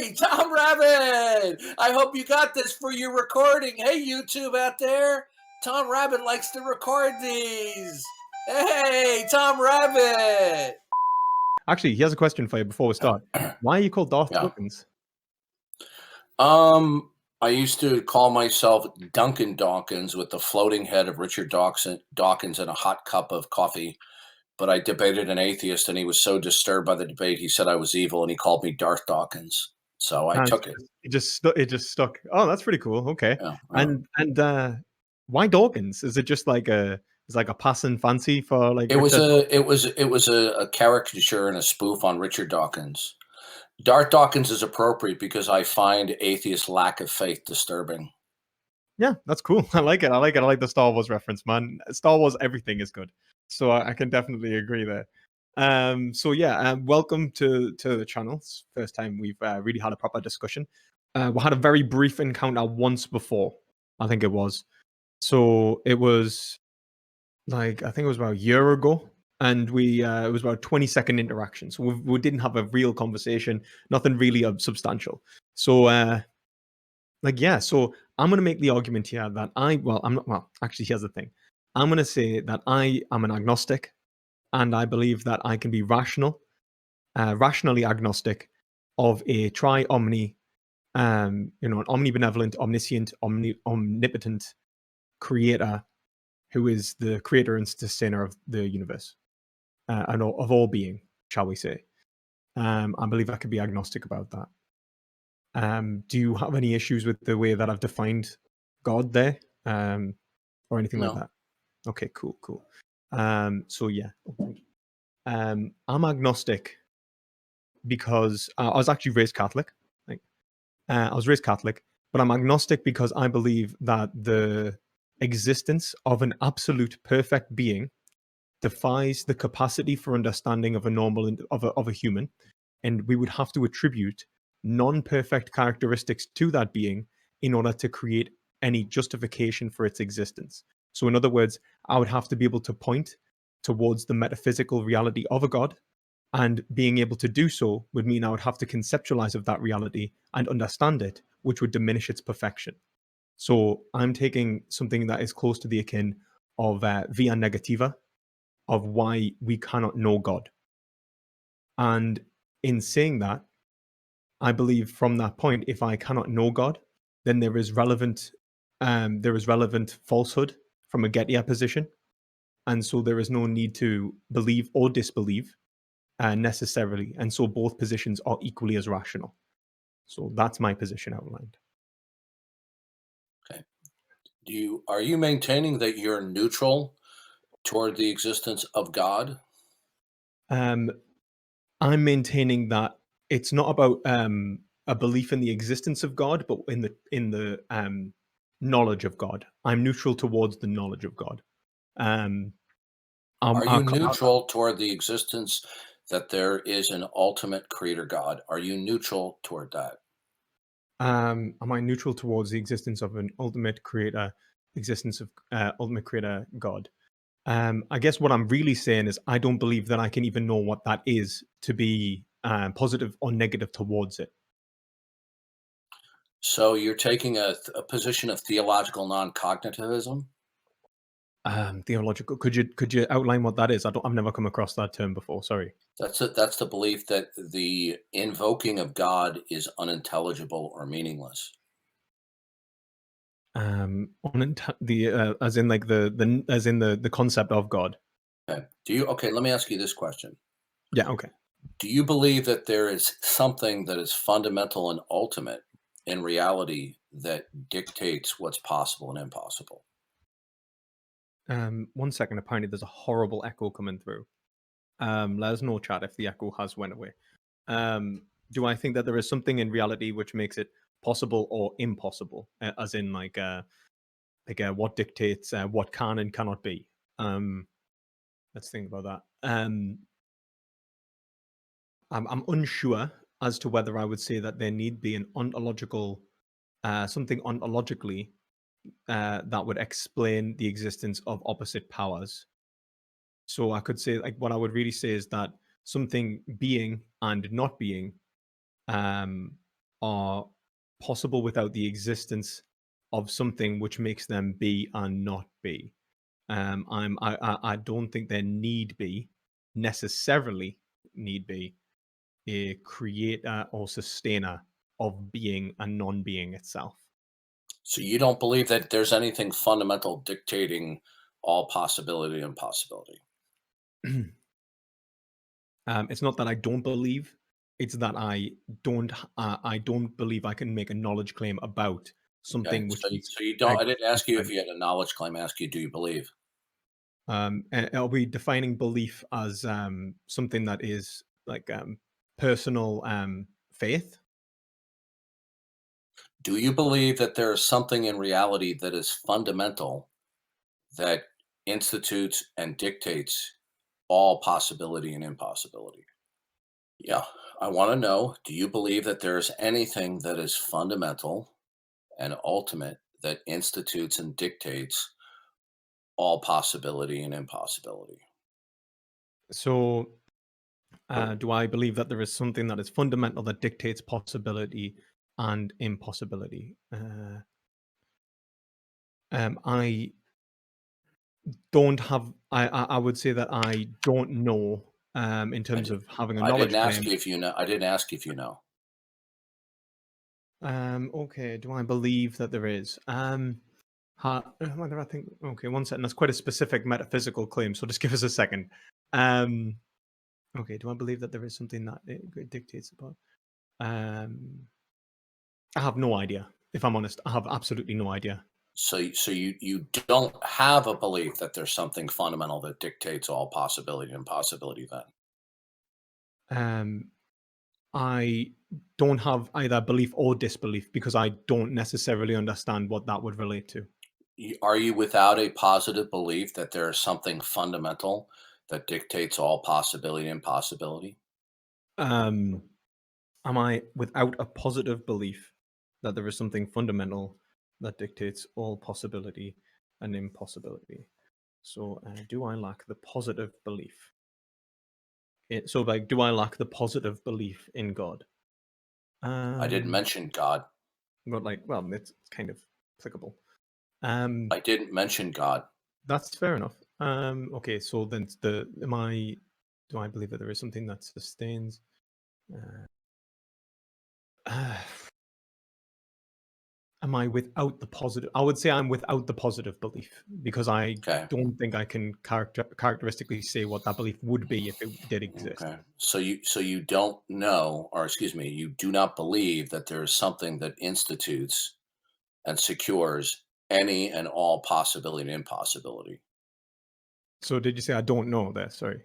Hey, Tom Rabbit! I hope you got this for your recording. Hey, YouTube out there. Tom Rabbit likes to record these. Hey, Tom Rabbit! Actually, he has a question for you before we start. Why are you called Darth Yeah. Dawkins? I used to call myself Duncan Dawkins with the floating head of Richard Dawkins and a hot cup of coffee. But I debated an atheist, and he was so disturbed by the debate, he said I was evil, and he called me Darth Dawkins. So I And took it. it just stuck. Oh, that's pretty cool. Okay. Yeah, And why Dawkins? Is it just like a passing fancy for like It was Richard? a caricature and a spoof on Richard Dawkins. Darth Dawkins is appropriate because I find atheist lack of faith disturbing. Yeah, that's cool. I like it. I like it. I like the Star Wars reference, man. Star Wars, everything is good. So I can definitely agree there. So yeah, welcome to the channel. It's the first time we've really had a proper discussion. We had a very brief encounter once before, I think it was. So it was like, I think it was about a year ago, and it was about a 20-second interaction. So we didn't have a real conversation, nothing really substantial. So so I'm going to make the argument here that actually, here's the thing. I'm going to say that I am an agnostic, and I believe that I can be rationally agnostic of a tri-omni, an omnibenevolent, omniscient, omnipotent creator who is the creator and sustainer of the universe, and of all being, shall we say. I believe I could be agnostic about that. Do you have any issues with the way that I've defined God there, or anything like No. that? Okay, cool. So yeah, I'm agnostic because I was actually raised Catholic. I was raised Catholic, but I'm agnostic because I believe that the existence of an absolute perfect being defies the capacity for understanding of a human, and we would have to attribute non-perfect characteristics to that being in order to create any justification for its existence. So in other words, I would have to be able to point towards the metaphysical reality of a god, and being able to do so would mean I would have to conceptualize of that reality and understand it, which would diminish its perfection. So I'm taking something that is close to the akin of via negativa, of why we cannot know God. And in saying that, I believe from that point, if I cannot know God, then there is relevant falsehood from a Gettier position. And so there is no need to believe or disbelieve necessarily. And so both positions are equally as rational. So that's my position outlined. Okay. Are you maintaining that you're neutral toward the existence of God? I'm maintaining that it's not about a belief in the existence of God, but in the knowledge of God. I'm neutral towards the knowledge of God. Are you neutral toward the existence that there is an ultimate creator God? Are you neutral toward that? Am I neutral towards the existence of an ultimate creator God? I guess what I'm really saying is I don't believe that I can even know what that is to be positive or negative towards it. So you're taking a position of theological non-cognitivism? Theological. Could you outline what that is? I've never come across that term before. Sorry. That's the belief that the invoking of God is unintelligible or meaningless. As in like the concept of God. Okay, let me ask you this question. Yeah. Okay. Do you believe that there is something that is fundamental and ultimate in reality that dictates what's possible and impossible? 1 second. Apparently, there's a horrible echo coming through. Let us know, chat, if the echo has went away. Do I think that there is something in reality which makes it possible or impossible, as in what dictates what can and cannot be? Let's think about that. I'm unsure as to whether I would say that there need be an ontological, something ontologically that would explain the existence of opposite powers. So I could say, like, what I would really say is that something being and not being are possible without the existence of something which makes them be and not be. I don't think there need be necessarily need be a creator or sustainer of being and non-being itself. So you don't believe that there's anything fundamental dictating all possibility and possibility. It's not that I don't believe; it's that I don't believe I can make a knowledge claim about Okay. something which So, is so you don't. I didn't ask you if outside. you had a knowledge claim. I asked you, do you believe? And are we defining belief as something that is like personal faith? Do you believe that there is something in reality that is fundamental that institutes and dictates all possibility and impossibility? Yeah. I want to know, do you believe that there's anything that is fundamental and ultimate that institutes and dictates all possibility and impossibility? So, do I believe that there is something that is fundamental that dictates possibility and impossibility? I don't have. I would say that I don't know. In I, terms di- of having a I didn't knowledge ask claim. you if you know. I didn't ask if you know. Okay. Do I believe that there is? Whether I think. Okay, one second. That's quite a specific metaphysical claim. So just give us a second. Um, okay. Do I believe that there is something that it dictates about? Um, I have no idea. If I'm honest, I have absolutely no idea. So you don't have a belief that there's something fundamental that dictates all possibility and impossibility then? Um, I don't have either belief or disbelief because I don't necessarily understand what that would relate to. Are you without a positive belief that there is something fundamental that dictates all possibility and impossibility? Um, am I without a positive belief that there is something fundamental that dictates all possibility and impossibility? So, do I lack the positive belief? So, like, do I lack the positive belief in God? I didn't Um, mention God. but like, well, it's kind of applicable. I didn't mention God. That's fair enough. Okay, so then do I believe that there is something that sustains? Uh, uh, am I without the positive? I would say I'm without the positive belief because I Okay. don't think I can characteristically say what that belief would be if it did exist. Okay. So you don't know, or excuse me, you do not believe that there is something that institutes and secures any and all possibility and impossibility. So did you say I don't know that? Sorry.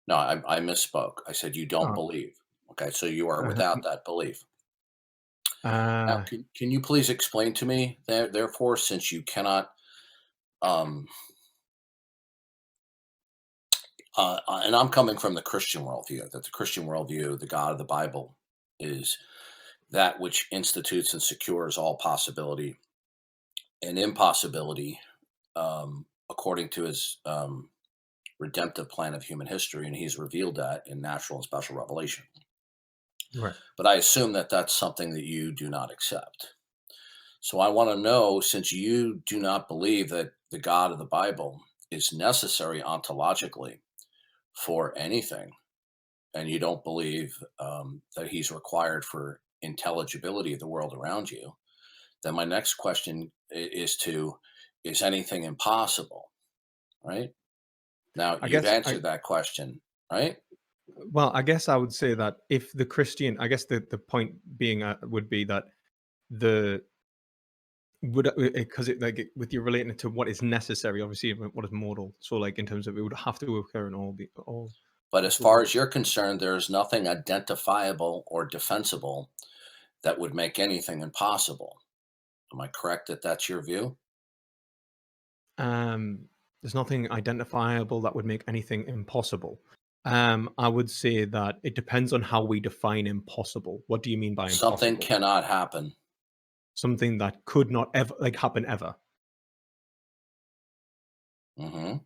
No, I misspoke. I said you don't Oh, believe. Okay, so you are uh, without that belief. Now, uh, can you please explain to me, therefore, since you cannot, um, and I'm coming from the Christian worldview, that the Christian worldview, the God of the Bible, is that which institutes and secures all possibility and impossibility, according to his redemptive plan of human history, and he's revealed that in natural and special revelation. right. But I assume that that's something that you do not accept. So I want to know, since you do not believe that the God of the Bible is necessary ontologically for anything, and you don't believe that he's required for intelligibility of the world around you, then my next question is to, is anything impossible? Right? Now, I you've guess I answered that question, right? well, I guess I would say that if the Christian, I guess the point being would be that the would because it like with you relating it to what is necessary, obviously, and what is mortal. So, like in terms of it would have to occur in all But as far possible. as you're concerned, there is nothing identifiable or defensible that would make anything impossible. Am I correct that that's your view? There's nothing identifiable that would make anything impossible. I would say that it depends on how we define impossible. What do you mean by Something impossible? cannot happen. Something that could not ever like happen ever. Hmm.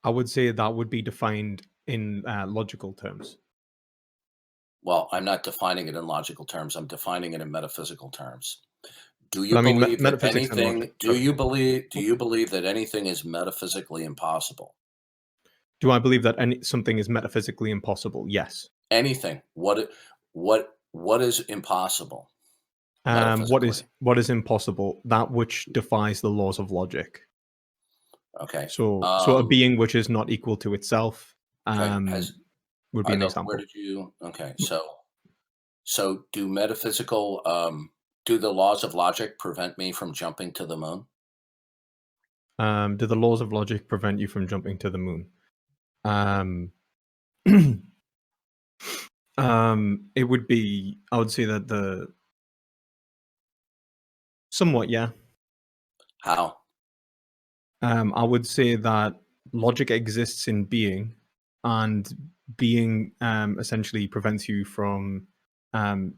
I would say that would be defined in logical terms. Well, I'm not defining it in logical terms. I'm defining it in metaphysical terms. Do you But I mean, believe that metaphysics and logic. anything do Sorry. you believe do you believe that anything is metaphysically impossible? Do I believe that something is metaphysically impossible? Yes. Anything. What is impossible metaphysically? What is impossible? That which defies the laws of logic. Okay. So a being which is not equal to itself Okay. um, would be an Where example. did you okay, so do the laws of logic prevent me from jumping to the moon? Do the laws of logic prevent you from jumping to the moon? Um, it would be. I would say that the somewhat, yeah. How? I would say that logic exists in being, and being essentially prevents you from um,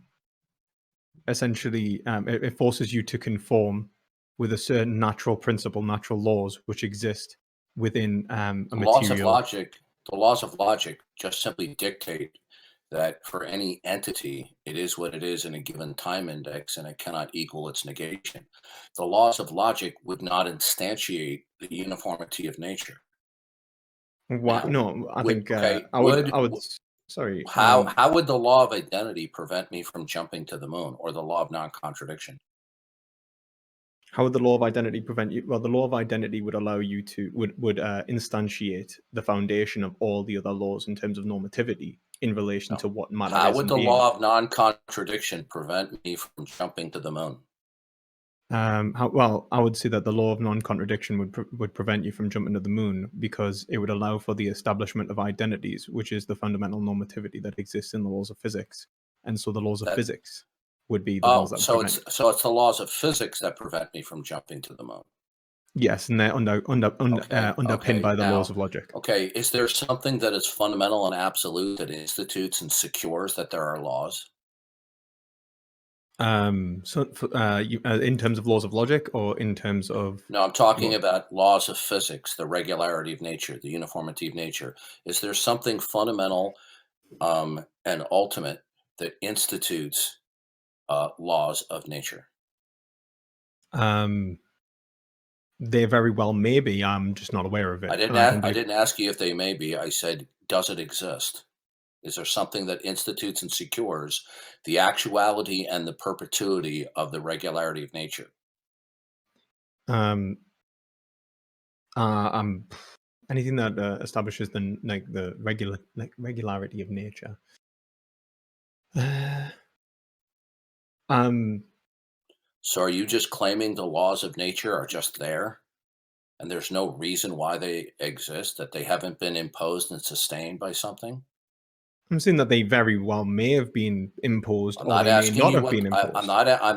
it forces you to conform with a certain natural principle, natural laws which exist within a The laws of material. logic the laws of logic just simply dictate that for any entity, it is what it is in a given time index and it cannot equal its negation. The laws of logic would not instantiate the uniformity of nature. Now, No, I think okay, I would. Sorry. how would the law of identity prevent me from jumping to the moon or the law of non-contradiction? How would the law of identity prevent you? Well, the law of identity would allow you to would instantiate the foundation of all the other laws in terms of normativity in relation No. to what matter How is would in the being. law of non-contradiction prevent me from jumping to the moon? Well, I would say that the law of non-contradiction would prevent you from jumping to the moon because it would allow for the establishment of identities, which is the fundamental normativity that exists in the laws of physics, and so the laws of That physics would be the ones Oh, that would prevent you. so it's the laws of physics that prevent me from jumping to the moon. Yes, and they're underpinned Okay. by the laws Now, of logic. okay, is there something that is fundamental and absolute that institutes and secures that there are laws? In terms of laws of logic, or in terms of No, I'm talking what? about laws of physics, the regularity of nature, the uniformity of nature. Is there something fundamental and ultimate that institutes laws of nature? Um, they very well may be. I'm just not aware of it, and I don't I believe. didn't ask you if they may be. I said, does it exist? Is there something that institutes and secures the actuality and the perpetuity of the regularity of nature? Um, I'm anything that establishes the regularity of nature. Uh, um, So are you just claiming the laws of nature are just there and there's no reason why they exist, that they haven't been imposed and sustained by something? I'm saying that they very well may have been imposed, or they may not have been imposed. I'm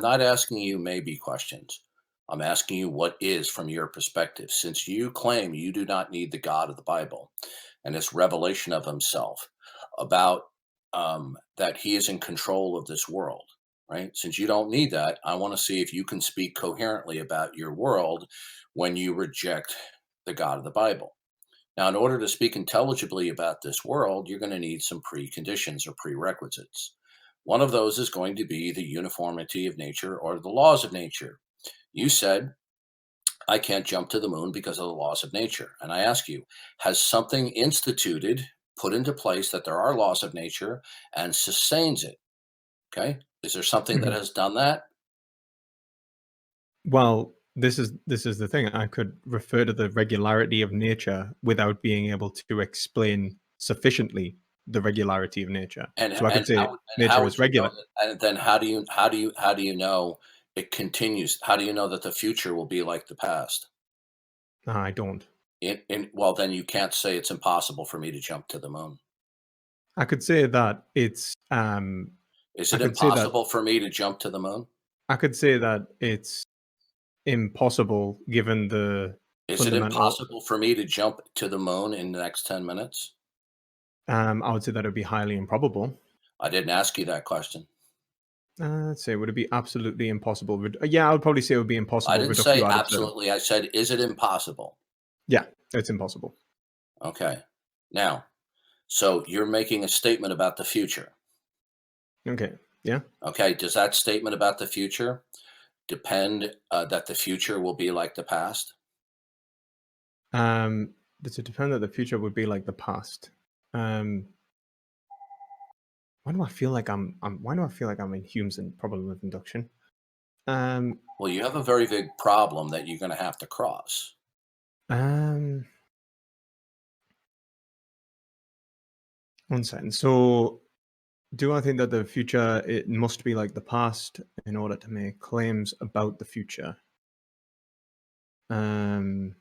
not asking you maybe questions. I'm asking you what is from your perspective, since you claim you do not need the God of the Bible and his revelation of himself about that he is in control of this world, right? Since you don't need that, I want to see if you can speak coherently about your world when you reject the God of the Bible. Now, in order to speak intelligibly about this world, you're going to need some preconditions or prerequisites. One of those is going to be the uniformity of nature or the laws of nature. You said, I can't jump to the moon because of the laws of nature. And I ask you, has something instituted, put into place that there are laws of nature and sustains it? Okay. Is there something that Mhm. has done that? Well, this is the thing. I could refer to the regularity of nature without being able to explain sufficiently the regularity of nature. So I could say How nature is would you know regular. that? And then how do you know it continues? How do you know that the future will be like the past? I don't. Well, then you can't say it's impossible for me to jump to the moon. I could say that Is I it could say that impossible for me to jump to the moon? it's impossible given the Is it fundamental. impossible for me to jump to the moon in the next 10 minutes? I would say that it would be highly improbable. I didn't ask you that question. Let's say, would it be absolutely impossible? Yeah, I would probably say it would be I impossible didn't reductio say ad absurdum. absolutely. I said, is it impossible? Yeah, it's impossible. Okay. Now, so you're making a statement about the future. Okay. Yeah. Okay, does that statement about the future depend that the future will be like the past? Does it depend that the future would be like the past? Um, why do I feel like why do I feel like I'm in Hume's and problem with induction? Um, Well, you have a very big problem that you're going to have to cross. um, One second. So, do I think that the future it must be like the past in order to make claims about the future? Um,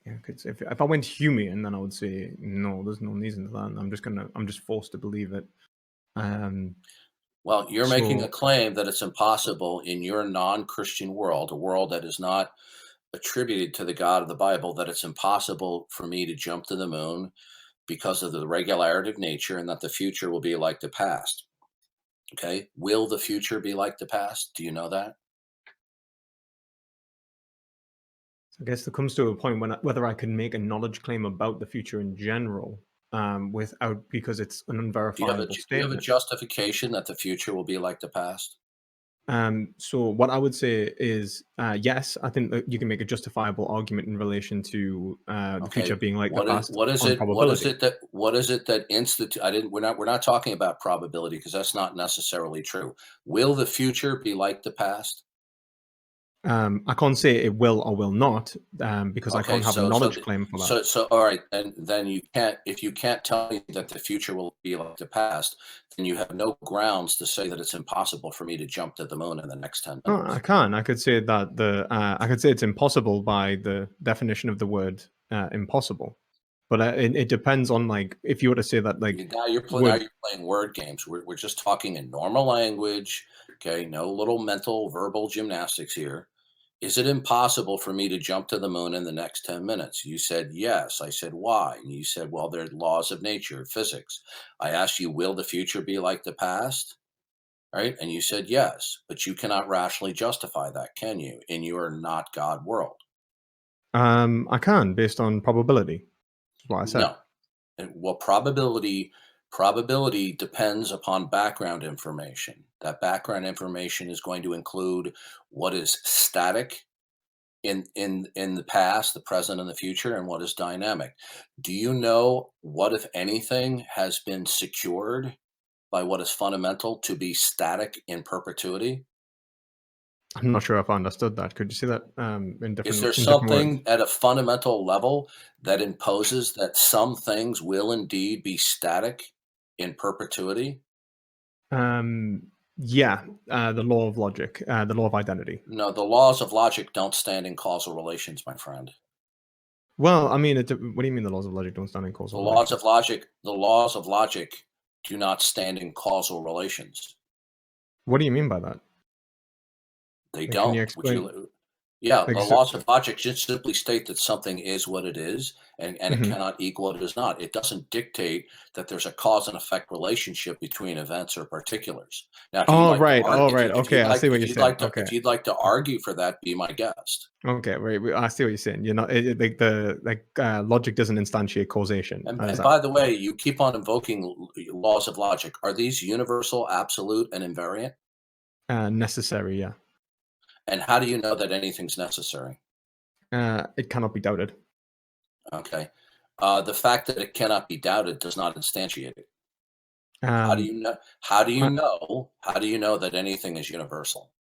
yeah, 'cause if I went Humean, then I would say no. There's no reason to that. I'm just forced to believe it. Um, Well, you're making a so claim that it's impossible in your non Christian world, a world that is not attributed to the God of the Bible, that it's impossible for me to jump to the moon because of the regularity of nature and that the future will be like the past. Okay. Will the future be like the past? Do you know that? I guess there comes to a point when whether I can make a knowledge claim about the future in general, without because it's an unverifiable Do you have a statement. justification that the future will be like the past? So what I would say is, yes, I think that you can make a justifiable argument in relation to the future Okay. being like the past on What is probability. it that I didn't we're not talking about probability because that's not necessarily true. Will the future be like the past? I can't say it will or will not, because I Okay, can't have a knowledge claim for that. all right, and then you can't if you can't tell me that the future will be like the past, then you have no grounds to say that it's impossible for me to jump to the moon in the next 10 Oh, I minutes. can. I could say that I could say it's impossible by the definition of the word impossible, but it depends on like if you were to say that like Now would you're playing word games. We're just talking in normal language, okay? No little mental verbal gymnastics here. Is it impossible for me to jump to the moon in the next 10 minutes? You said yes. I said why? And you said, well, there are laws of nature, physics. I asked you, will the future be like the past? Right? And you said yes, but you cannot rationally justify that, can you? In your not God world. I can based on probability. Is what I said. No. Well, probability depends upon background information. That background information is going to include what is static in the past, the present, and the future, and what is dynamic. Do you know what, if anything, has been secured by what is fundamental to be static in perpetuity? I'm not sure if I understood that. Could you see that Is there in different words? something at a fundamental level that imposes that some things will indeed be static in perpetuity? Yeah, the law of logic, the law of identity. No, the laws of logic don't stand in causal relations, my friend. Well, I mean, what do you mean the laws of logic don't stand in causal relations? The laws of logic do not stand in causal relations. What do you mean by that? They Like, can you don't. Would explain? you Yeah, Like, the laws of logic just simply state that something is what it is and it mhm. cannot equal what it is not. It doesn't dictate that there's a cause and effect relationship between events or particulars. Now, if you'd Oh like to right, argue, oh right. Okay, I see what you're saying. Okay, if you'd like to argue for that, be my guest. okay, right. I see what you're saying. You're not like logic doesn't instantiate causation. Is And that by the way, you keep on invoking laws of logic. Are these universal, absolute, and invariant? necessary? Yeah, And how do you know that anything's necessary? it cannot be doubted. Okay. The fact that it cannot be doubted does not instantiate it. How do Um, you know? How do you know that anything is universal?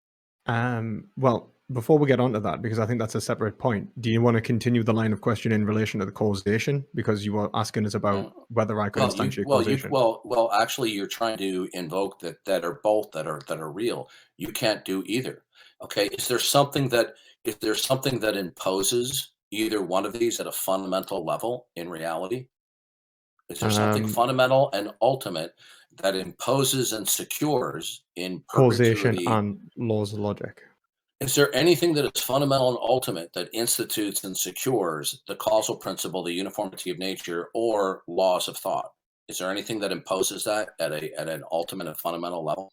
well, before we get onto that, because I think that's a separate point, do you want to continue the line of question in relation to the causation? Because you were asking us about Uh, whether I could instantiate causation. Actually, you're trying to invoke that are both that are real. You can't do either. Okay. Is there something that imposes either one of these at a fundamental level in reality? Is there something Um, fundamental and ultimate that imposes and secures in Causation perpetuity? and laws of logic. Is there anything that is fundamental and ultimate that institutes and secures the causal principle, the uniformity of nature, or laws of thought? Is there anything that imposes that at an ultimate and fundamental level?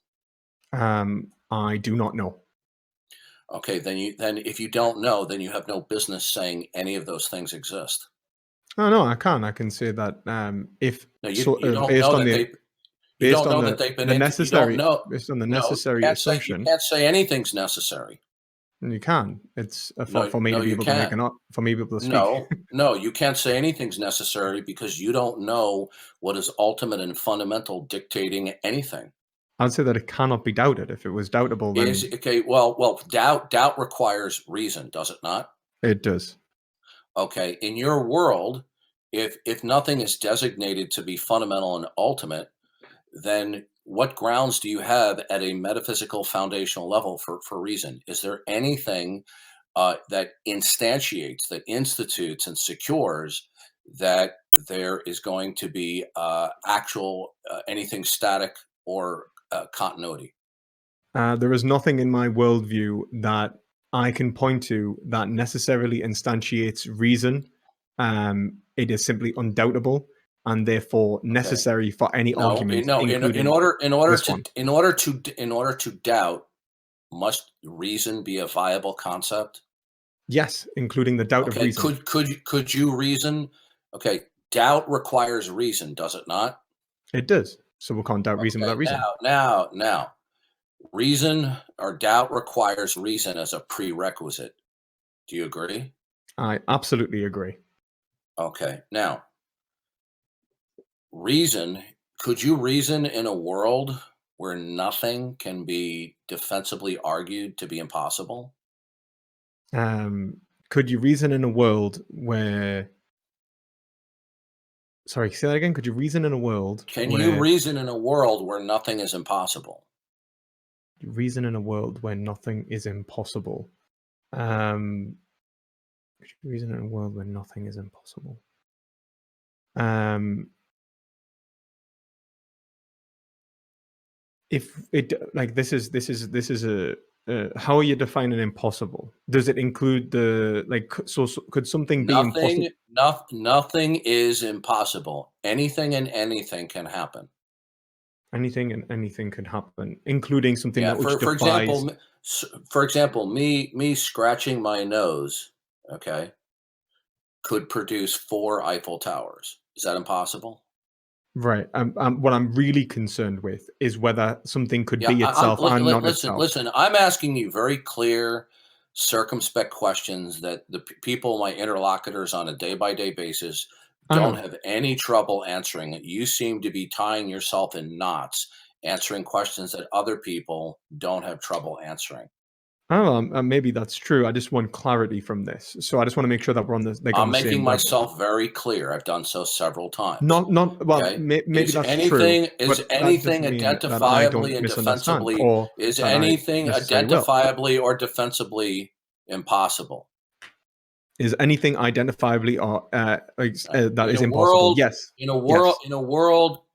I do not know. Okay, then if you don't know, then you have no business saying any of those things exist. No, I can. I can say that if No, so, you don't based know on that the you don't know that the you don't necessary know. based on the No, necessary you assumption, can't say anything's necessary. you can. It's No, for me no, to be you able to make can't. an for me to be able to speak. No, you can't say anything's necessary because you don't know what is ultimate and fundamental dictating anything. I'd say that it cannot be doubted. If it was doubtable, Is then okay. Well, doubt requires reason, does it not? it does. Okay, in your world, if nothing is designated to be fundamental and ultimate, then what grounds do you have at a metaphysical foundational level for reason? Is there anything that instantiates, that institutes, and secures that there is going to be actual anything static or continuity? There is nothing in my worldview that I can point to that necessarily instantiates reason. It is simply undoubtable and therefore Okay. necessary for any No, argument, no. including this one. In order to doubt, must reason be a viable concept? Yes, including the doubt of Okay. reason. Could you reason? Okay. Doubt requires reason, does it not? It does. So we can't doubt reason Okay. without reason. Now, reason or doubt requires reason as a prerequisite. Do you agree? I absolutely agree. Okay. Now, reason, could you reason in a world where nothing can be defensively argued to be impossible? Could you reason in a world where sorry, say that again? Could you reason in a world Can you where reason in a world where nothing is impossible? nothing is impossible? Um, could you reason in a world where nothing is impossible? Um, if it like this is a how are you defining impossible? Does it include the like so could something be impossible? Nothing is impossible. Anything and anything can happen. Anything and anything could happen, including something Yeah, that which for example, defies. me scratching my nose, okay, could produce 4 Eiffel Towers. Is that impossible? Right. What I'm really concerned with is whether something could Yeah, be itself and not listen, itself. I'm asking you very clear, circumspect questions that the people, my interlocutors on a day by day basis, I don't know. have any trouble answering. You seem to be tying yourself in knots, answering questions that other people don't have trouble answering. Oh, maybe that's true. I just want clarity from this, so I just want to make sure that we're on the on I'm the making same level. myself very clear. I've done so several times. Not well. Okay. Maybe that's true, Is but that anything doesn't mean that I don't identifiably and misunderstand defensibly or is that I anything necessarily will. identifiably or defensibly impossible? Is anything identifiably or that In is a impossible? world Yes. Yes.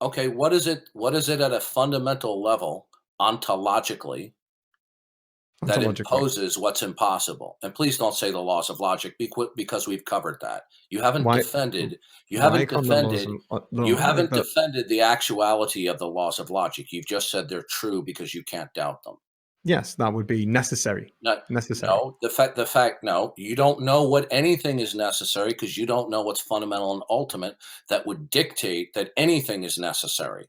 okay, what is it at a fundamental level, ontologically, that Ontologically. imposes what's impossible? And please don't say the laws of logic because we've covered that. Why? You Why haven't can't the laws defended of no like that? the actuality of the laws of logic. You've just said they're true because you can't doubt them. Yes, that would be necessary. No, Necessary. no, you don't know what anything is necessary because you don't know what's fundamental and ultimate that would dictate that anything is necessary.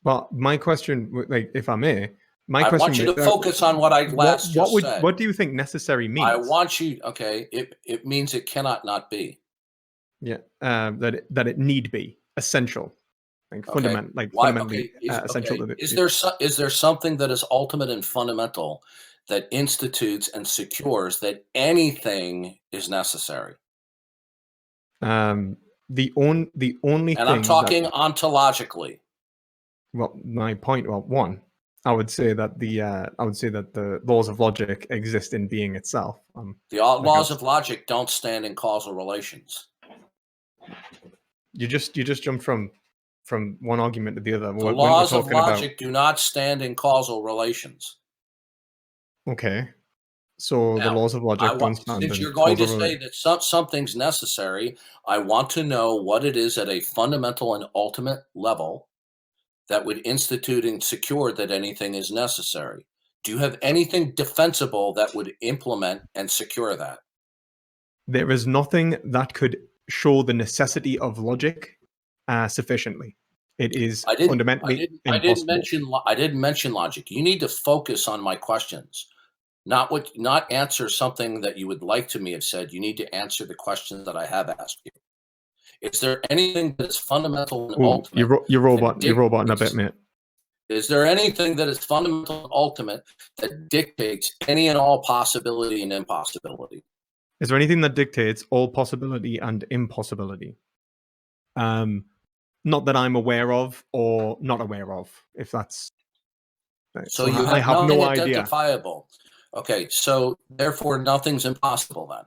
Well, my question, like, if I may, my I question, want you to focus on what I last just said. what do you think necessary I means? want you, okay, it means it cannot not be. Yeah, that it need be essential, Okay. Why? fundamentally essential that it. Is there something that is ultimate and fundamental that institutes and secures that anything is necessary? The only And I'm thing that talking ontologically. well, my point, well, one, I would say that the laws of logic exist in being itself. The Like laws of logic don't stand in causal relations. you just jumped from one argument to the other The when we're laws of talking about logic do not stand in causal relations. okay. So the Now, laws of logic don't stand since in you're going to causal say that something's necessary, I want to know what it is at a fundamental and ultimate level that would institute and secure that anything is necessary. Do you have anything defensible that would implement and secure that? there is nothing that could show the necessity of logic sufficiently. It is fundamentally impossible. I didn't mention logic. You need to focus on my questions, not answer something that you would like to me have said. You need to answer the questions that I have asked you. Is there anything that is fundamental and Oh, ultimate? you're roboting a bit, mate. Is there anything that is fundamental and ultimate that dictates any and all possibility and impossibility? Is there anything that dictates all possibility and impossibility? Not that I'm aware of or not aware of, if that's... So you I have have nothing no idea. identifiable. Okay, so therefore nothing's impossible then.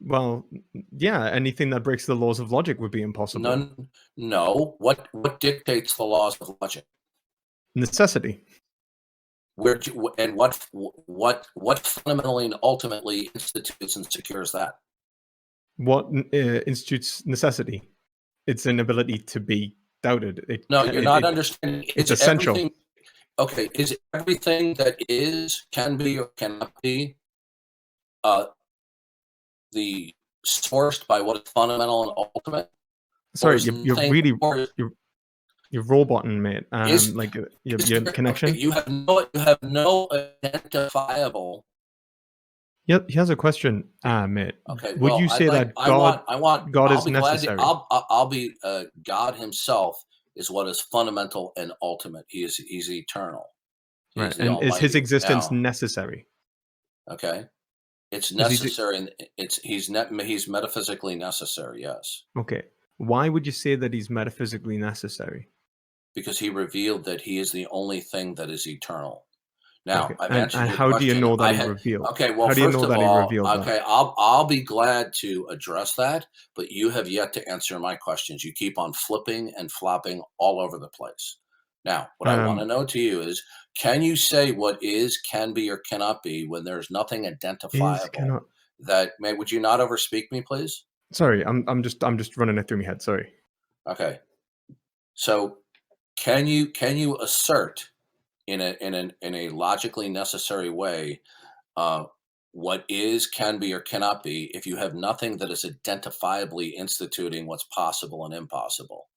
Well, yeah, anything that breaks the laws of logic would be impossible. No. What dictates the laws of logic? Necessity. And what fundamentally and ultimately institutes and secures that? What institutes necessity? Its inability to be doubted. You're not understanding. It's essential. Okay, is everything that is, can be, or cannot be the sourced by what is fundamental and ultimate? Sorry, you're roboting, mate. Your connection. Okay, you have no identifiable. Yeah, he has a question, mate. Okay, would you say that God is necessary? I'll be God Himself is what is fundamental and ultimate. He's eternal. Right, and is His existence necessary? Okay, it's necessary, and he's metaphysically necessary. Yes. Okay, why would you say that He's metaphysically necessary? Because He revealed that He is the only thing that is eternal. Now, okay. I've answered your how question. do you know that He revealed? Okay, well, how do you first know of that all, He revealed okay, that? I'll be glad to address that, but you have yet to answer my questions. You keep on flipping and flopping all over the place. Now, what I want to know to you is, can you say what is, can be, or cannot be when there's nothing identifiable? Would you not overspeak me, please? Sorry, I'm just running it through my head. Sorry. Okay. So, can you assert in a logically necessary way what is, can be, or cannot be if you have nothing that is identifiably instituting what's possible and impossible?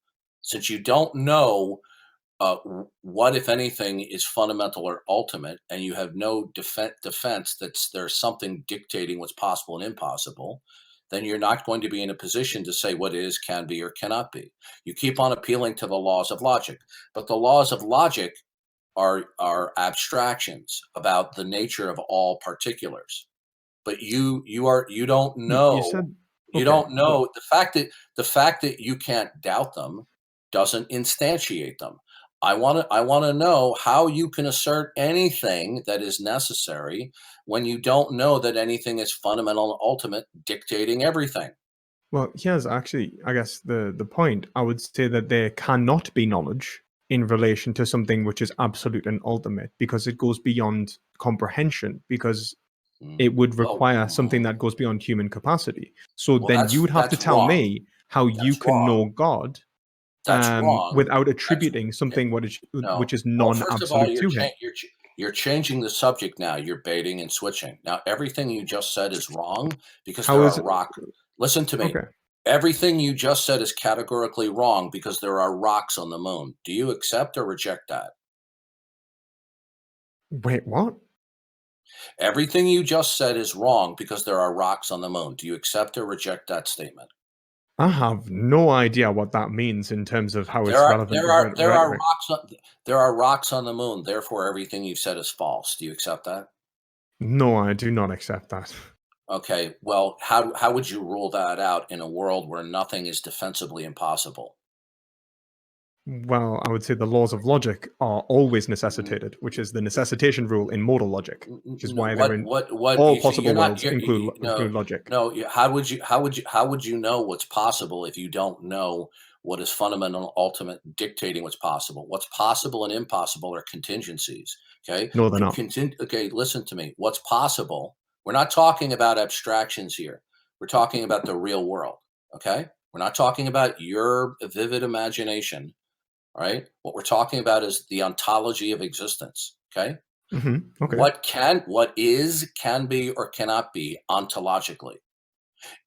Since you don't know what, if anything, is fundamental or ultimate, and you have no defense that there's something dictating what's possible and impossible, then you're not going to be in a position to say what is, can be, or cannot be. You keep on appealing to the laws of logic, but the laws of logic are abstractions about the nature of all particulars. But you don't know. You said, you don't know the fact that you can't doubt them doesn't instantiate them. I want to know how you can assert anything that is necessary when you don't know that anything is fundamental and ultimate, dictating everything. Well, here's actually, I guess, the point. I would say that there cannot be knowledge in relation to something which is absolute and ultimate, because it goes beyond comprehension, because it would require something that goes beyond human capacity. So then you would have to tell me how you can know God without attributing something which is non-absolute to Him. You're changing the subject now. You're baiting and switching. Now, everything you just said is wrong because there are rocks. Listen to me. Okay. Everything you just said is categorically wrong because there are rocks on the moon. Do you accept or reject that? Wait, what? Everything you just said is wrong because there are rocks on the moon. Do you accept or reject that statement? I have no idea what that means in terms of how it's relevant. There are rocks on the moon. Therefore, everything you've said is false. Do you accept that? No, I do not accept that. Okay. Well, how would you rule that out in a world where nothing is defensibly impossible? Well, I would say the laws of logic are always necessitated, which is the necessitation rule in modal logic, which is why they're in all possible worlds include logic. No, how would you know what's possible if you don't know what is fundamental, ultimate, dictating what's possible? What's possible and impossible are contingencies. Okay. No, they're not. Okay, listen to me. What's possible? We're not talking about abstractions here. We're talking about the real world. Okay. We're not talking about your vivid imagination. All right. What we're talking about is the ontology of existence. Okay. Mm-hmm. Okay. What is, can be, or cannot be ontologically.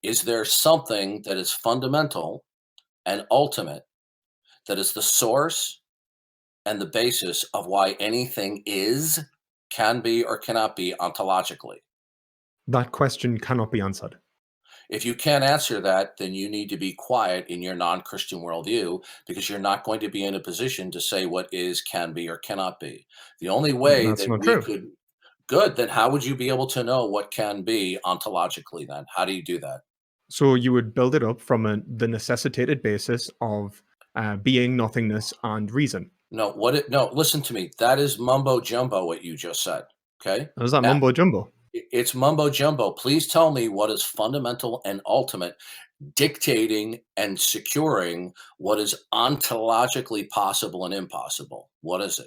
Is there something that is fundamental and ultimate, that is the source and the basis of why anything is, can be, or cannot be ontologically? That question cannot be answered. If you can't answer that, then you need to be quiet in your non Christian worldview, because you're not going to be in a position to say what is, can be, or cannot be. The only way That's that not we true. could, good, then how would you be able to know what can be ontologically then? How do you do that? So you would build it up from the necessitated basis of being, nothingness, and reason. No, no, listen to me. That is mumbo jumbo what you just said. Okay. Is that Now, mumbo jumbo? it's mumbo jumbo. Please tell me what is fundamental and ultimate, dictating and securing what is ontologically possible and impossible. What is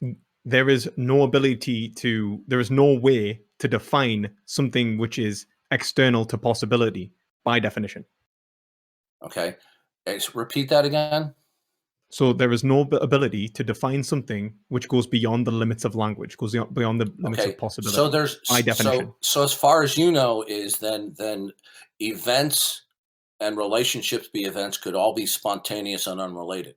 it? There is no ability to, there is no way to define something which is external to possibility by definition. Okay. Repeat that again. So there is no ability to define something which goes beyond the limits of language, goes beyond the limits Okay. of So possibility there's by definition. so as far as you know is then events and relationships be events could all be spontaneous and unrelated.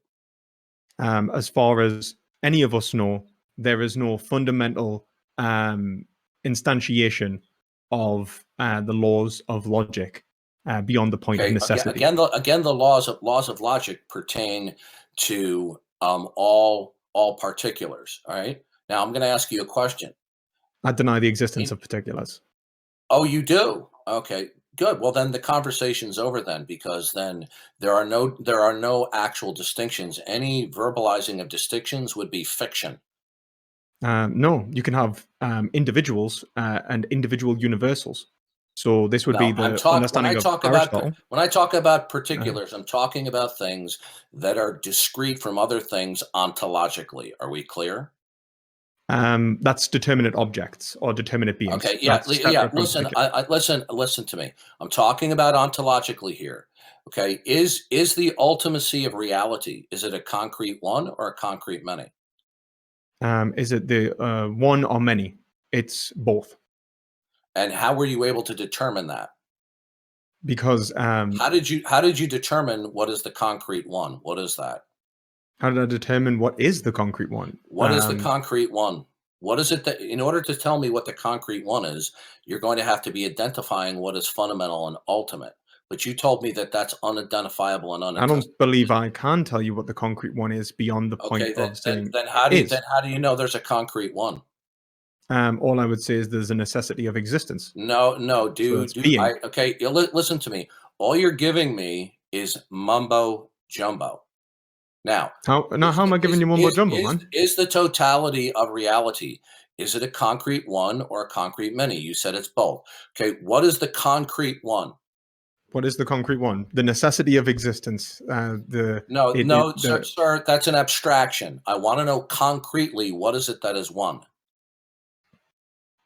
As far as any of us know, there is no fundamental instantiation of the laws of logic beyond the point of Okay. necessity. Again, the laws of logic pertain to all particulars. All right. Now I'm going to ask you a question. I deny the existence In, of particulars. oh, you do. Okay. Good. Well, then the conversation's over then, because then there are no actual distinctions. Any verbalizing of distinctions would be fiction. No, you can have individuals and individual universals. So this would be No, the understanding of Aristotle. when I talk about Uh, particulars, I'm talking about things that are discrete from other things ontologically. Are we clear? that's determinate objects or determinate beings. Okay, yeah, That's yeah. separate from Listen, particular. listen to me. I'm talking about ontologically here. Okay, is the ultimacy of reality? Is it a concrete one or a concrete many? Is it the one or many? It's both. And how were you able to determine that? Because How did you determine what is the concrete one? What is that? how did I determine what is the concrete one? What is the concrete one? What is it that, in order to tell me what the concrete one is, you're going to have to be identifying what is fundamental and ultimate. But you told me that that's unidentifiable and I unattested. don't believe I can tell you what the concrete one is beyond the point Okay, of saying then it is. how do you know there's a concrete one? All I would say is there's a necessity of existence. No, no, So that's do being. I okay, listen to me. All you're giving me is mumbo jumbo. Now, How am I giving you mumbo jumbo, man? is the totality of reality, is it a concrete one or a concrete many? You said it's both. Okay, what is the concrete one? What is the concrete one? The necessity of existence. The No, it, it no, the sir, that's an abstraction. I want to know concretely what is it that is one?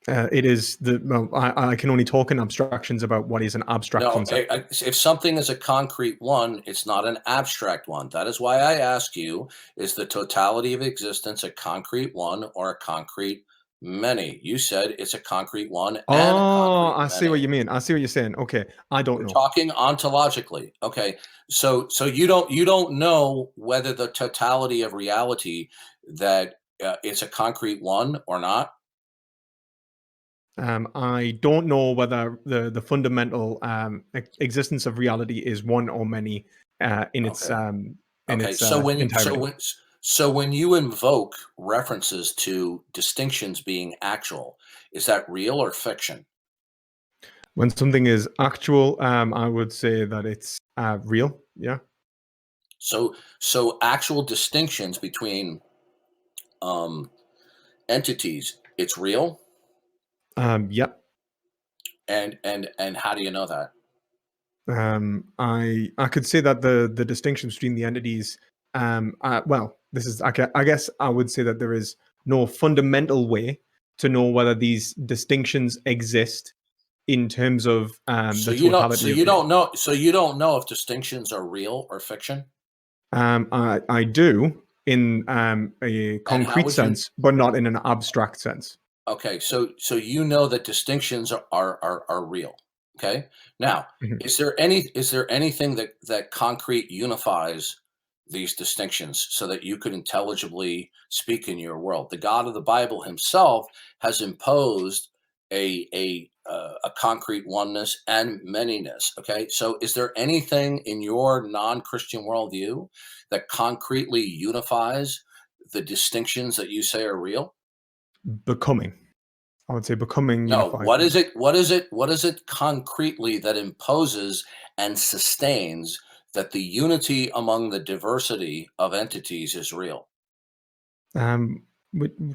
it is the well, I can only talk in abstractions about what is an abstract No, concept. if something is a concrete one, it's not an abstract one. That is why I ask you, is the totality of existence a concrete one or a concrete many? You said it's a concrete one and a Oh, concrete I see what many. you mean. I see what you're saying. Okay, I don't We're know. talking ontologically. Okay. So you don't know whether the totality of reality, that it's a concrete one or not. I don't know whether the fundamental existence of reality is one or many Okay. in Okay. its entirety. So when you invoke references to distinctions being actual, is that real or fiction? When something is actual, I would say that it's real. Yeah. So actual distinctions between um, entities, it's real. Yeah. And how do you know that? I could say that the distinction between the entities. Well, this is I guess I would say that there is no fundamental way to know whether these distinctions exist in terms of the totality of the. So you don't know if distinctions are real or fiction? I do in a And how concrete would you sense, but not in an abstract sense. Okay, so you know that distinctions are real. Okay. Now, Mhm. is there anything that concrete unifies these distinctions so that you could intelligibly speak in your world? The God of the Bible himself has imposed a concrete oneness and manyness. Okay. So is there anything in your non-Christian worldview that concretely unifies the distinctions that you say are real? Becoming. I would say becoming No, unifies what them. is it? What is it concretely that imposes and sustains that the unity among the diversity of entities is real? Um,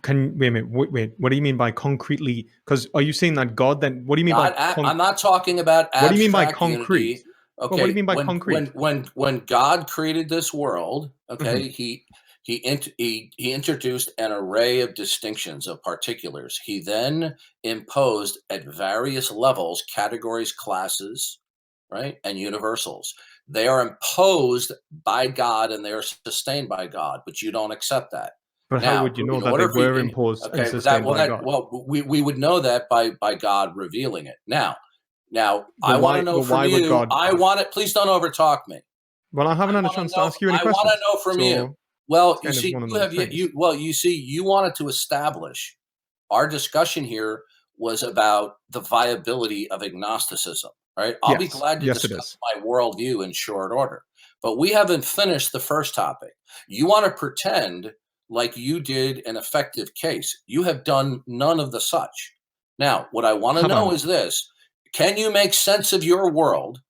can wait a minute. Wait. What do you mean by concretely? Because are you saying that God? Then what do you mean by I'm not talking about What do you mean by abstract concrete? unity. Well, what do you Okay, mean by concrete? when God created this world, Hmm. okay, he introduced an array of distinctions of particulars. He then imposed at various levels categories, classes, right, and universals. They are imposed by God and they are sustained by God, but you don't accept that. But how Now, would you know in that they order for you, were imposed and okay, sustained by God? we would know that by God revealing it. Now But I want to why? know But from why would you. God? I want it. Please don't overtalk me. Well, I haven't I had a want to chance to know. ask you any I want to questions, know from you. so Well, it's you kind of see, one of you those have things. you see, you wanted to establish our discussion here was about the viability of agnosticism. Right? I'll be Yes, glad to yes, it discuss is. my worldview in short order, but we haven't finished the first topic. You want to pretend like you did an effective case. You have done none of the such. Now, what I want to Have I know is not? this: can you make sense of your world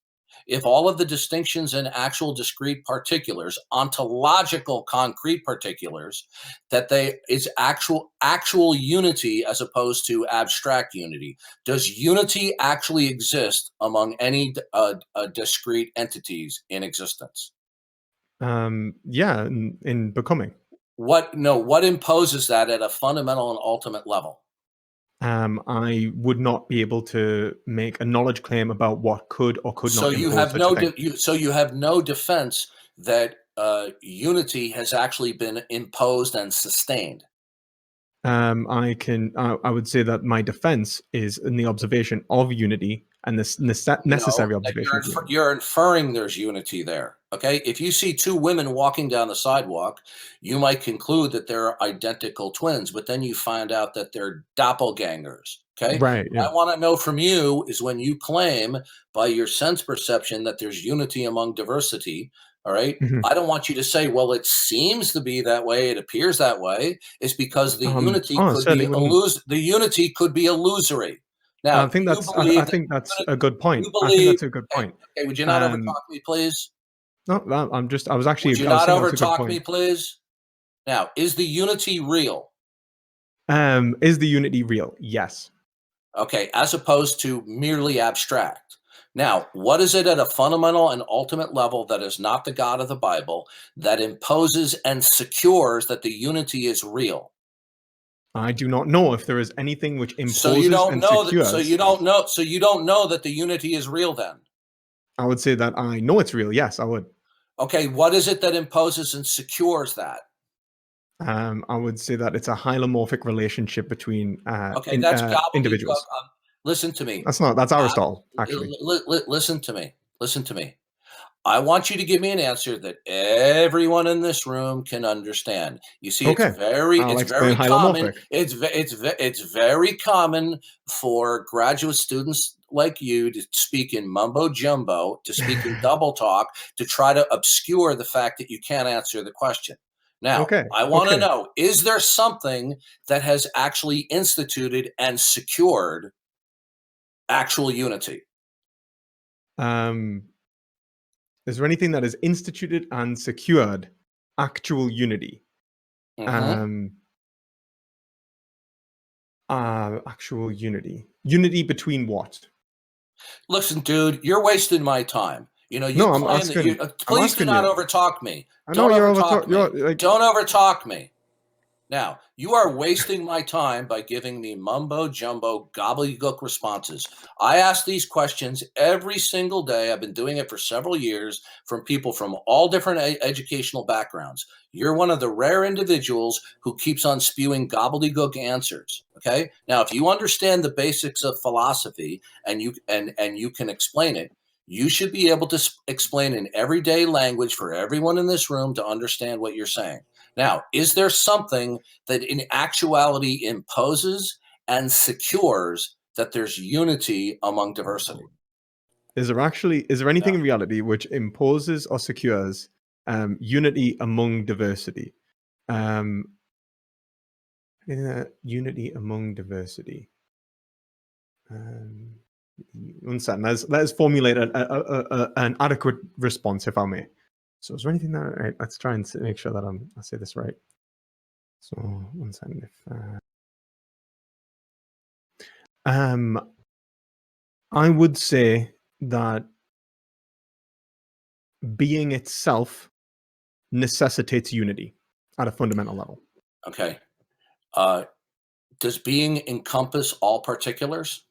if all of the distinctions in actual discrete particulars, ontological concrete particulars, that they is actual unity as opposed to abstract unity? Does unity actually exist among any discrete entities in existence? Yeah, in becoming. What imposes that at a fundamental and ultimate level? I would not be able to make a knowledge claim about what could or could So not you impose have such a thing. so you have no defense that unity has actually been imposed and sustained. I would say that my defense is in the observation of unity and this No, necessary that observation of unity. you're inferring there's unity there. Okay, if you see two women walking down the sidewalk, you might conclude that they're identical twins, but then you find out that they're doppelgangers. Okay, Right. Yeah. what I want to know from you is when you claim by your sense perception that there's unity among diversity. All right, Mhm. I don't want you to say, "Well, it seems to be that way. It appears that way." It's because Oh, certainly wouldn't. the unity could be illusory. Now, do you I believe that think that's unity a good point. you I think believe that's a good okay, point. okay, would you not Um, overtalk me, please? no, I was Would actually, you I was not saying that's a good overtalk me, point. please? Now, is the unity real? Is the unity real? Yes. Okay, as opposed to merely abstract. Now, what is it at a fundamental and ultimate level that is not the God of the Bible that imposes and secures that the unity is real? I do not know if there is anything which So you imposes don't and know that secures. so you don't know that the unity is real then. I would say that I know it's real. Yes, I would. Okay, what is it that imposes and secures that? I would say that it's a hylomorphic relationship between Okay, that's gobbledygook. individuals. Listen to me. That's Uh, Aristotle, actually. listen to me. Listen to me. I want you to give me an answer that everyone in this room can understand. You see, Okay, I'll it's explain very common. hylomorphic. It's very common for graduate students like you to speak in mumbo jumbo, to speak in double talk, to try to obscure the fact that you can't answer the question. Now, Okay, I want to okay. know: is there something that has actually instituted and secured actual unity? Um, is there anything that is instituted and secured actual unity? Hmm. Um, actual unity. Unity between what? Listen, dude, you're wasting my time. You know, you No, I'm claim that asking. I'm please do asking not you. overtalk me. I know Don't you're over. overtalk You're me. like Don't overtalk me. Now, you are wasting my time by giving me mumbo jumbo gobbledygook responses. I ask these questions every single day. I've been doing it for several years from people from all different educational backgrounds. You're one of the rare individuals who keeps on spewing gobbledygook answers. Okay. Now, if you understand the basics of philosophy and you can explain it, you should be able to explain in everyday language for everyone in this room to understand what you're saying. Now, is there something that in actuality imposes and secures that there's unity among diversity? Is there anything No. in reality which imposes or secures unity among diversity? Unity among diversity. One second. Let's formulate an adequate response, if I may. So, is there anything that? Right, let's try and make sure that I say this right. So, one second. I would say that being itself necessitates unity at a fundamental level. Okay. Does being encompass all particulars?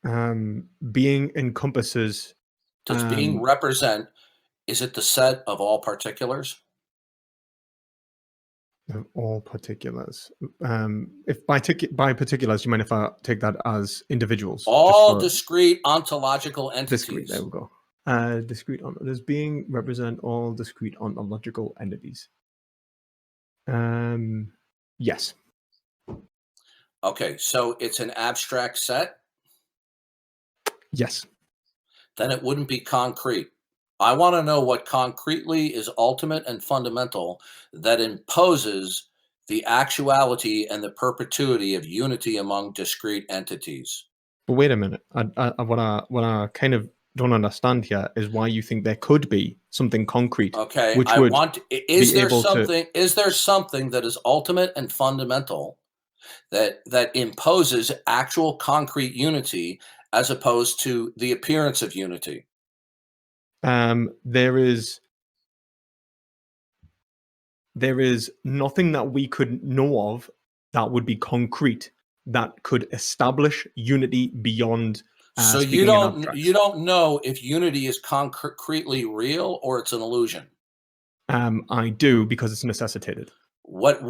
Being encompasses. Does being represent, is it the set of all particulars? Of all particulars. If by particulars, you mind if I take that as individuals? All discrete ontological entities. Discrete, there we go. Discrete. Does being represent all discrete ontological entities? Yes. Okay, so it's an abstract set? Yes. Then it wouldn't be concrete. I want to know what concretely is ultimate and fundamental that imposes the actuality and the perpetuity of unity among discrete entities. But wait a minute. What I kind of don't understand here is why you think there could be something concrete. Okay, which would is there something that is ultimate and fundamental that imposes actual concrete unity as opposed to the appearance of unity? There is nothing that we could know of that would be concrete that could establish unity beyond. So you don't know if unity is concretely real or it's an illusion. I do, because it's necessitated. What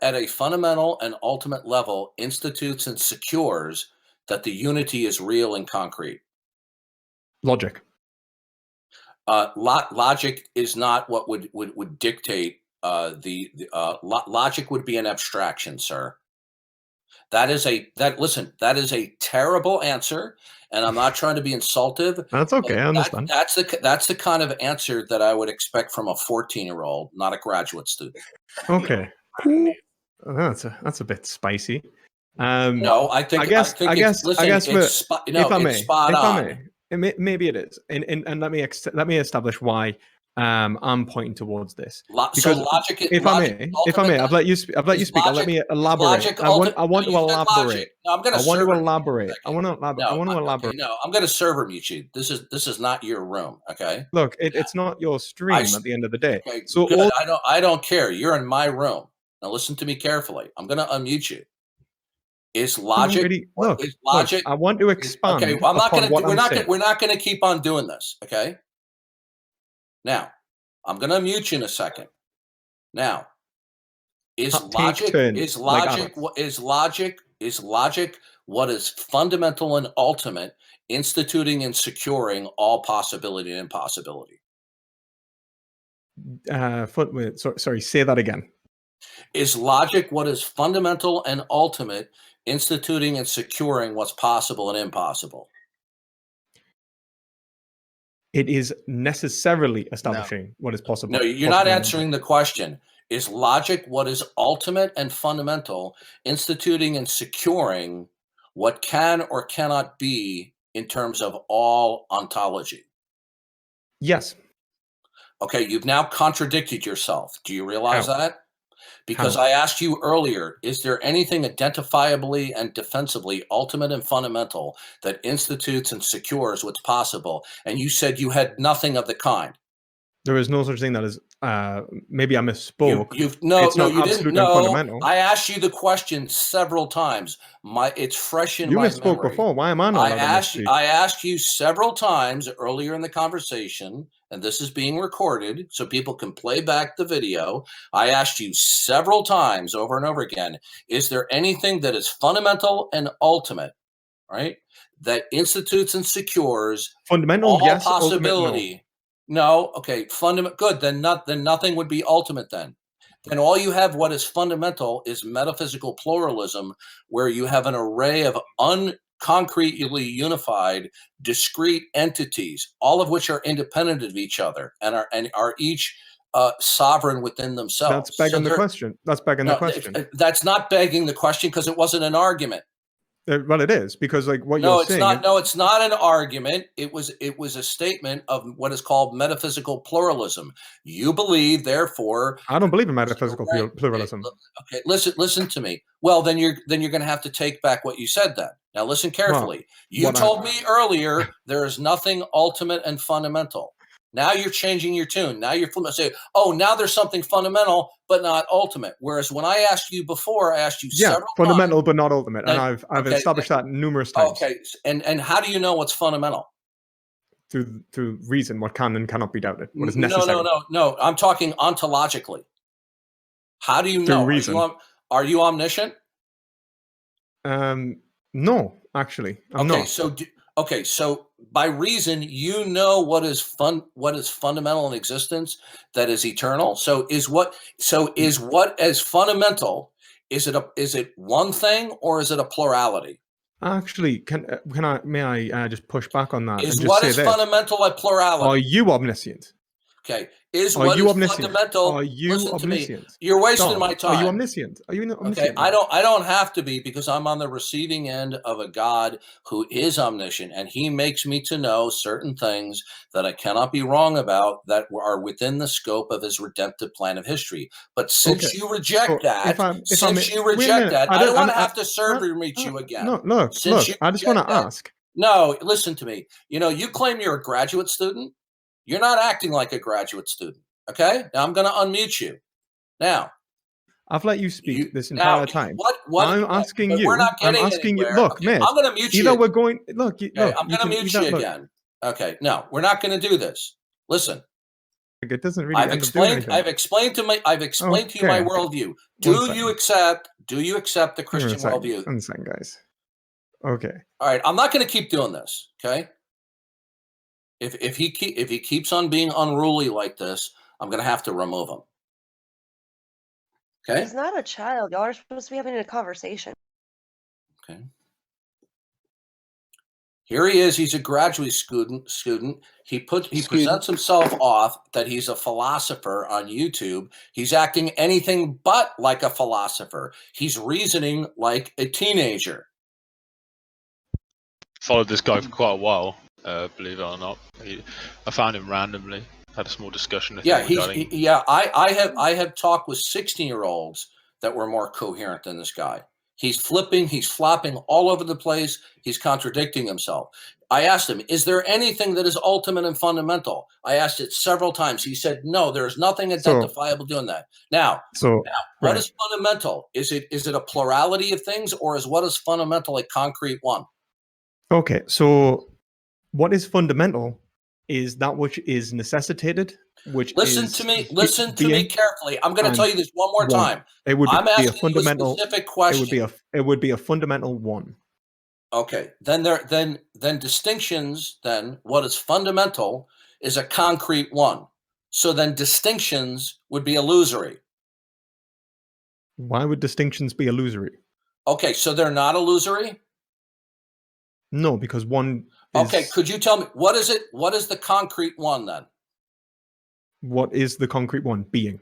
at a fundamental and ultimate level institutes and secures that the unity is real and concrete? Logic. Logic is not what would dictate logic would be an abstraction, sir. That is a terrible answer, and I'm not trying to be insultive. That's okay. I understand. That's the kind of answer that I would expect from a 14-year-old, not a graduate student. Okay. Cool. That's a bit spicy. No, I think if I may, maybe it is, and let me establish why I'm pointing towards this. So logic. If I may, I've let you speak. Let me elaborate. I want to elaborate. No, I'm going to. I want to elaborate. No, I'm going to server mute you. This is not your room. Okay. Look, it's not your stream at the end of the day. Okay, so good. I don't care. You're in my room. Now listen to me carefully. I'm going to unmute you. Is logic? Is logic? I want to expand. Okay, well, I'm not going to. We're not going to keep on doing this. Okay. Now, I'm going to mute you in a second. Now, is logic what is fundamental and ultimate, instituting and securing all possibility and impossibility? Sorry, say that again. Is logic what is fundamental and ultimate, instituting and securing what's possible and impossible? It is necessarily establishing what is possible. No, you're not answering the question. Is logic what is ultimate and fundamental, instituting and securing what can or cannot be in terms of all ontology? Yes. Okay, you've now contradicted yourself. Do you realize that? Because I asked you earlier, is there anything identifiably and defensively ultimate and fundamental that institutes and secures what's possible? And you said you had nothing of the kind. There is no such thing that is maybe I misspoke. No, It's not you didn't. absolute and No, fundamental. I asked you the question several times. It's fresh in You my misspoke memory. before. Why am I not allowed to misspeak? I asked you several times earlier in the conversation, and this is being recorded so people can play back the video. I asked you several times over and over again, is there anything that is fundamental and ultimate, right? That institutes and secures Fundamental, all yes. possibility. No, okay, fundamental. Good. Then nothing would be ultimate. Then all you have, what is fundamental, is metaphysical pluralism, where you have an array of unconcretely unified, discrete entities, all of which are independent of each other and are each sovereign within themselves. That's begging the question. That's begging the question. That's not begging the question because it wasn't an argument. Well, it is, because like what you're saying. No, it's not an argument. It was a statement of what is called metaphysical pluralism. You believe, therefore. I don't believe in metaphysical pluralism. Okay, listen to me. Well, then you're going to have to take back what you said. Then now listen carefully. You told me earlier there is nothing ultimate and fundamental. Now you're changing your tune. Now you're saying, "Oh, now there's something fundamental but not ultimate." Whereas when I asked you before, I asked you several fundamental times, but not ultimate, and I've established that numerous times. Okay, and how do you know what's fundamental? Through reason, what can and cannot be doubted, what is necessary. No. I'm talking ontologically. How do you know? Through reason. Are you omniscient? No, actually, I'm not. So by reason, you know what is fundamental in existence, that is eternal. So is what as fundamental? Is it one thing, or is it a plurality? Actually, may I just push back on that? Is what is fundamental a plurality? Are you omniscient? Okay. Are you fundamental? Are you omniscient? You're wasting my time. Are you omniscient? Are you omniscient? Okay, I don't have to be, because I'm on the receiving end of a God who is omniscient, and he makes me to know certain things that I cannot be wrong about, that are within the scope of his redemptive plan of history. But since you reject that, I don't want to have to server meet you again. No, look, I just want to ask. No, listen to me. You claim you're a graduate student. You're not acting like a graduate student. Okay? Now I'm going to unmute you. Now, I've let you speak this entire time. What I'm asking you. We're not getting anywhere. Look, mate. I'm going to mute you. Either we're going. Look. I'm going to mute you again. Okay. No, we're not going to do this. Listen. It doesn't really. I've explained to you my worldview. Do you accept the Christian worldview? One second, guys. Okay. All right. I'm not going to keep doing this. Okay. If he keeps on being unruly like this, I'm going to have to remove him. Okay? He's not a child. Y'all are supposed to be having a conversation. Okay. Here he is. He's a graduate student. He presents himself off that he's a philosopher on YouTube. He's acting anything but like a philosopher. He's reasoning like a teenager. Followed this guy for quite a while. Believe it or not, I found him randomly. Had a small discussion with him. I have talked with 16-year-olds that were more coherent than this guy. He's flipping, he's flopping all over the place. He's contradicting himself. I asked him, is there anything that is ultimate and fundamental? I asked it several times. He said, no, there's nothing identifiable doing that. Now, what is fundamental? Is it a plurality of things, or is what is fundamental a concrete one? Okay, so what is fundamental is that which is necessitated, which listen to me carefully. I'm going to tell you this one more time. It would I'm be asking a fundamental you a specific question. It would be a fundamental one. Okay, then distinctions. Then what is fundamental is a concrete one. So then distinctions would be illusory. Why would distinctions be illusory? Okay, so they're not illusory? No, because one is... Okay, could you tell me, what is it? What is the concrete one then? What is the concrete one? Being.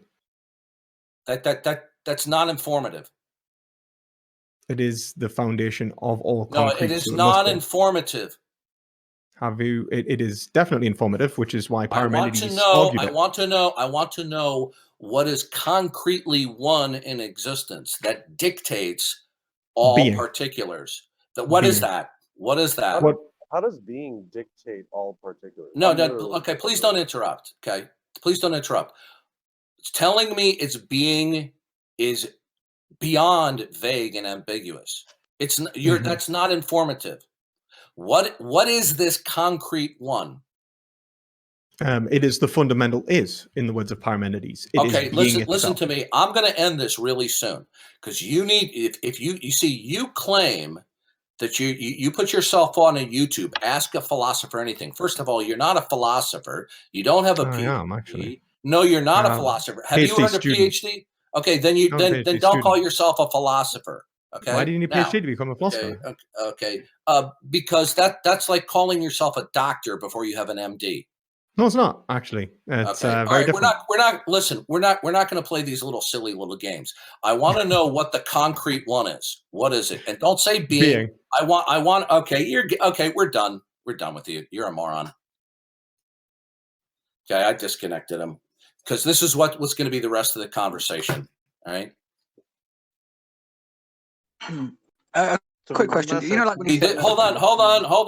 That's not informative. It is the foundation of all concrete. No, it is non-informative. It is definitely informative, which is why Parmenides argued it. I want to know what is concretely one in existence that dictates all particulars. What is that? What is that? How does being dictate all particulars? No. Okay, please don't interrupt. Okay, please don't interrupt. telling me it's being is beyond vague and ambiguous. It's that's not informative. What is this concrete one? It is the fundamental is, in the words of Parmenides. It is Okay, being listen itself. to me. I'm going to end this really soon because you need if you see you claim that you put yourself on a YouTube, ask a philosopher anything. First of all, you're not a philosopher. You don't have a I PhD. am, actually. No, you're not a philosopher. Have you PhD earned a student. PhD? Okay, then I'm a then PhD don't call student. yourself a philosopher. Okay. Why do you need a Now, PhD to become a philosopher? okay. Because that's like calling yourself a doctor before you have an MD. No, it's not, actually. It's Okay. All very right. different. We're not going to play these silly little games. I want to know what the concrete one is. What is it? And don't say being. I want, okay. Okay. We're done. We're done with you. You're a moron. Okay. I disconnected him because this is what's going to be the rest of the conversation. All right. Quick question. You know, like when you said hold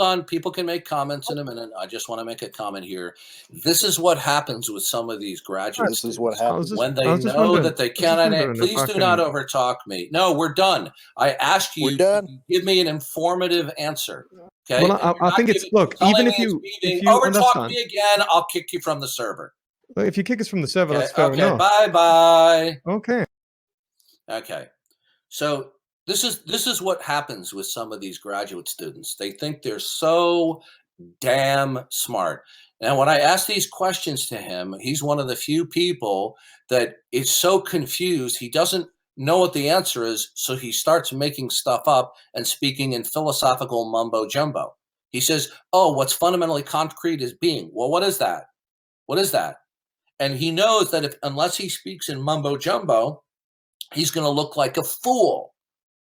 on. People can make comments in a minute. I just want to make a comment here. This is what happens with some of these graduates. This is what happens when they know that they cannot. Please do not overtalk me. No, we're done. I asked you to give me an informative answer. Okay. Well, I think it's even if you overtalk me again, I'll kick you from the server. If you kick us from the server, Okay, that's fair enough. Bye. Okay. Okay. So this is what happens with some of these graduate students. They think they're so damn smart. And when I ask these questions to him, he's one of the few people that is so confused. He doesn't know what the answer is. So he starts making stuff up and speaking in philosophical mumbo jumbo. He says, oh, what's fundamentally concrete is being. Well, what is that? What is that? And he knows that unless he speaks in mumbo jumbo, he's going to look like a fool.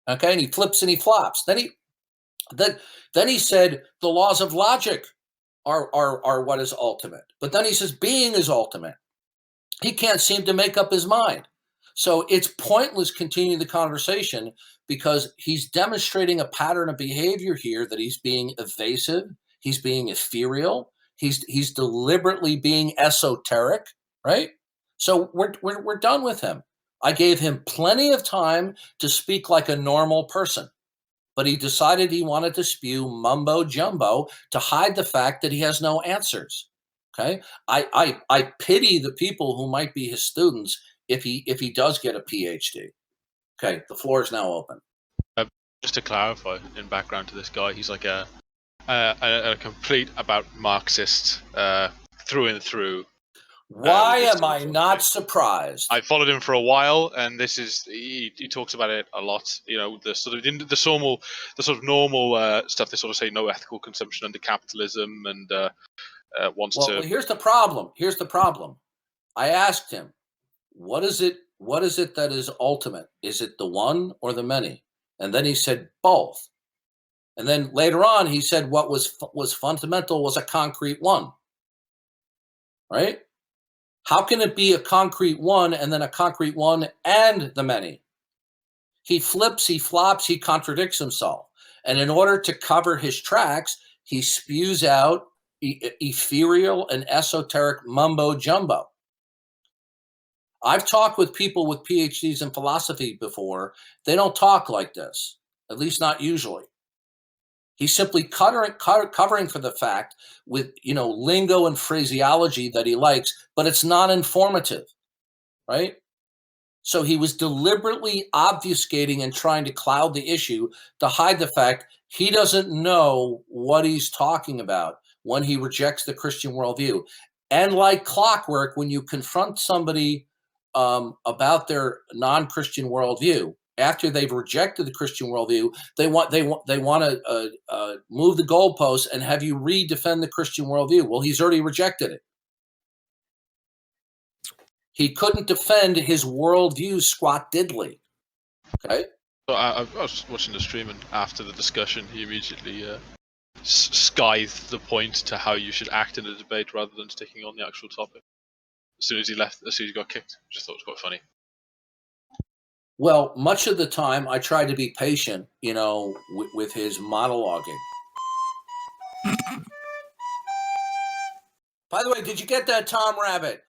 Okay, and he flips and he flops. Then he said the laws of logic are what is ultimate. But then he says being is ultimate. He can't seem to make up his mind. So it's pointless continuing the conversation because he's demonstrating a pattern of behavior here that he's being evasive, he's being ethereal, he's deliberately being esoteric, right? So we're done with him. I gave him plenty of time to speak like a normal person, but he decided he wanted to spew mumbo jumbo to hide the fact that he has no answers. Okay, I pity the people who might be his students if he does get a PhD. Okay, the floor is now open. Just to clarify, in background to this guy, he's like a complete about Marxist through and through. Why am I not surprised? I followed him for a while, and this is he talks about it a lot. You know, the sort of normal stuff. They sort of say no ethical consumption under capitalism, and wants to. Well, here's the problem. Here's the problem. I asked him, what is it that is ultimate? Is it the one or the many? And then he said both. And then later on, he said what was fundamental was a concrete one. Right? How can it be a concrete one and then a concrete one and the many? He flips, he flops, he contradicts himself. And in order to cover his tracks, he spews out ethereal and esoteric mumbo jumbo. I've talked with people with PhDs in philosophy before. They don't talk like this, at least not usually. He's simply covering for the fact with, lingo and phraseology that he likes, but it's not informative, right? So he was deliberately obfuscating and trying to cloud the issue to hide the fact he doesn't know what he's talking about when he rejects the Christian worldview. And like clockwork, when you confront somebody about their non-Christian worldview, after they've rejected the Christian worldview, they want to move the goalposts and have you redefend the Christian worldview. Well, he's already rejected it. He couldn't defend his worldview squat diddly. Okay. So I was watching the stream, and after the discussion, he immediately scythed the point to how you should act in a debate rather than sticking on the actual topic. As soon as he got kicked, I just thought it was quite funny. Well, much of the time I try to be patient, with his monologuing. By the way, did you get that, Tom Rabbit?